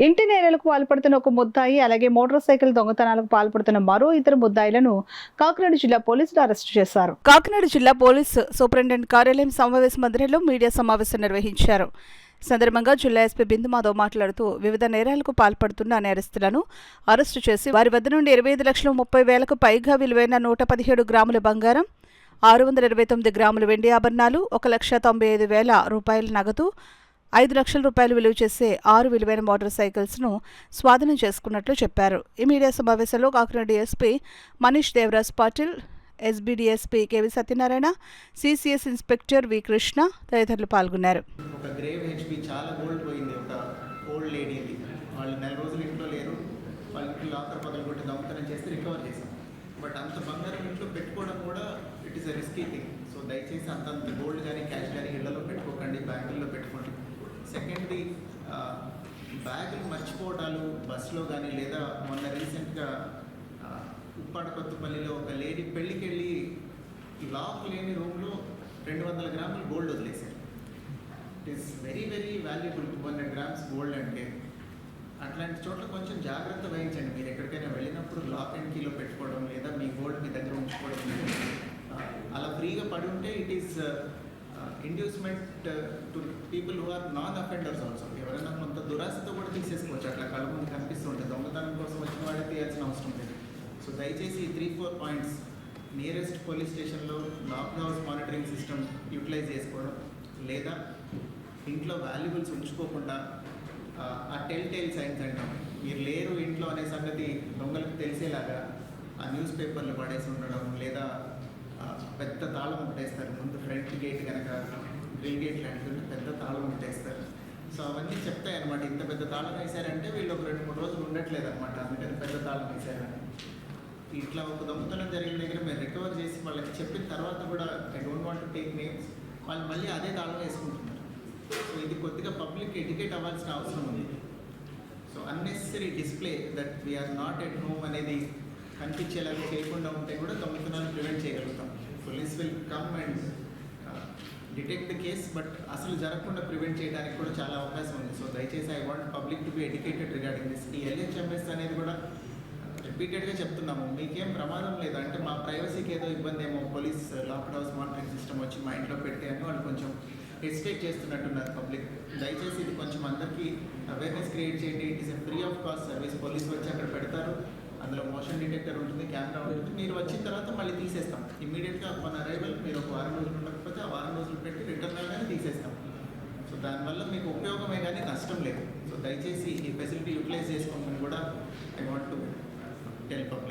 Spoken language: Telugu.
ఇంటి నేరాలకు పాల్పడుతున్న ఒక ముద్దాయి, అలాగే మోటార్ సైకిల్ దొంగతనాలకు పాల్పడుతున్న మరో ఇద్దరు ముద్దాయిలను కాకినాడ జిల్లా పోలీసులు అరెస్టు చేశారు. కాకినాడ జిల్లా పోలీసు సూపరింటెండెంట్ కార్యాలయం సమావేశ మందిరంలో మీడియా సమావేశం నిర్వహించారు. సందర్భంగా జిల్లా ఎస్పీ బిందు మాధవ్ మాట్లాడుతూ వివిధ నేరాలకు పాల్పడుతున్న నేరస్తులను అరెస్టు చేసి వారి వద్ద నుండి 25,30,000కు పైగా విలువైన 117 గ్రాముల బంగారం, 629 గ్రాముల వెండి ఆభరణాలు, 1,95,000 రూపాయల నగదు, 5 లక్షల రూపాయలు విలువ చేసే 6 విలువైన మోటార్ సైకిల్స్ను స్వాధీనం చేసుకున్నట్లు చెప్పారు. ఈ మీడియా సమావేశంలో Kakinada DSP Manish Devaraj Patil, SB DSP KV Satyanarayana, CCS inspector V Krishna తదితరులు పాల్గొన్నారు. ఒక గ్రేవ్ హెచ్పి చాలా గోల్డ్ పోయింది. ఒక ఓల్డ్ లేడీది. వాళ్ళు 4 రోజులు ఇంట్లో లేరు. వాళ్ళకి లాకర్ పగలగొట్టి దొంగతనం చేస్తే రికవర్ చేశాం. బట్ అంత బంగారం ఇంట్లో పెట్టుకోవడం కూడా it is a risky thing. So దయచేసి అంతంత గోల్డ్ కానీ క్యాష్ కానీ ఇళ్లలో పెట్టుకోకండి, బ్యాంకుల్లో పెట్టుకోండి. సెకండ్ది, బ్యాగులు మర్చిపోవడాలు బస్సులో కానీ, లేదా మొన్న రీసెంట్గా ఉప్పాడ కొత్తపల్లిలో ఒక లేడీ పెళ్ళికి వెళ్ళి లాక్ లేని రూమ్లో 200 గ్రాములు గోల్డ్ వదిలేశారు. It is very very valuable 200 grams gold అంటే. అట్లాంటి చోట్ల కొంచెం జాగ్రత్త వహించండి. మీరు ఎక్కడికైనా వెళ్ళినప్పుడు లాక్ అండ్ కీలో పెట్టుకోవడం, లేదా మీ గోల్డ్ మీ దగ్గర ఉంచుకోవడం. అలా ఫ్రీగా పడి ఉంటే it is inducement to people who are non offenders also. ఎవరైనా కొంత దురాశతో కూడా తీసేసుకోవచ్చు. అట్లా కళ్ళ ముందు కనిపిస్తూ ఉంటుంది. దొంగతనం కోసం వచ్చిన వాడే తీయాల్సిన అవసరం లేదు. సో దయచేసి ఈ 3-4 పాయింట్స్ నియరెస్ట్ పోలీస్ స్టేషన్లో locked house monitoring system utilize చేసుకోవడం, లేదా ఇంట్లో వాల్యుబుల్స్ ఉంచుకోకుండా ఆ టెల్ సైన్స్ అంటాం, మీరు లేరు ఇంట్లో అనే సంగతి దొంగలకు తెలిసేలాగా ఆ న్యూస్ పేపర్లు పడేసి ఉండడం, లేదా పెద్ద తాళం ముట్టేస్తారు. ముందు ఫ్రంట్ గేట్ కనుక గ్రిల్ గేట్ లాంటివి పెద్ద తాళం ముట్టేస్తారు. సో అవన్నీ చెప్తాయి అనమాట. ఇంత పెద్ద తాళం వేశారంటే వీళ్ళు ఒక 2-3 రోజులు ఉండట్లేదు అనమాట, అందుకని పెద్ద తాళం వేశారని. ఇట్లా ఒక దొంగతనం జరిగిన దగ్గర మేము రికవర్ చేసి వాళ్ళకి చెప్పిన తర్వాత కూడా I don't want to take names, వాళ్ళు మళ్ళీ అదే తాళం వేసుకుంటున్నారు. సో ఇది కొద్దిగా పబ్లిక్ ఎడ్యుకేట్ అవ్వాల్సిన అవసరం ఉంది. So unnecessary display that we are not at home అనేది కనిపించేలాగా చేయకుండా ఉంటే కూడా దొంగతనాన్ని ప్రివెంట్ చేయగలుగుతాం. Police will come and detect the case, but అసలు జరగకుండా ప్రివెంట్ చేయడానికి కూడా చాలా అవకాశం ఉంది. సో దయచేసి I want public to be educated regarding this. ఈ ఎల్హెచ్ఎంఎస్ అనేది కూడా రిపీటెడ్గా చెప్తున్నాము, మీకేం ప్రమాదం లేదు అంటే మా ప్రైవసీకి ఏదో ఇబ్బంది ఏమో, police locked house monitoring system వచ్చి మా ఇంట్లో పెడితే అని వాళ్ళు కొంచెం హెసిటేట్ చేస్తున్నట్టున్నారు పబ్లిక్. దయచేసి ఇది కొంచెం అందరికీ అవేర్నెస్ క్రియేట్ చేయండి. It is a free of cost service. Police వచ్చి అక్కడ పెడతారు, అందులో మోషన్ డిటెక్టర్ ఉంటుంది, కెమెరా ఉంటుంది. మీరు వచ్చిన తర్వాత మళ్ళీ తీసేస్తాం. ఇమ్మీడియట్గా మన అరైవల్ మీరు ఒక 6 రోజులు ఉండకపోతే ఆ 6 రోజులు పెట్టి రిటర్న్ కానీ తీసేస్తాం. సో దానివల్ల మీకు ఉపయోగమే కానీ నష్టం లేదు. సో దయచేసి ఈ ఫెసిలిటీ యూటిలైజ్ చేసుకోమని కూడా I want to tell public.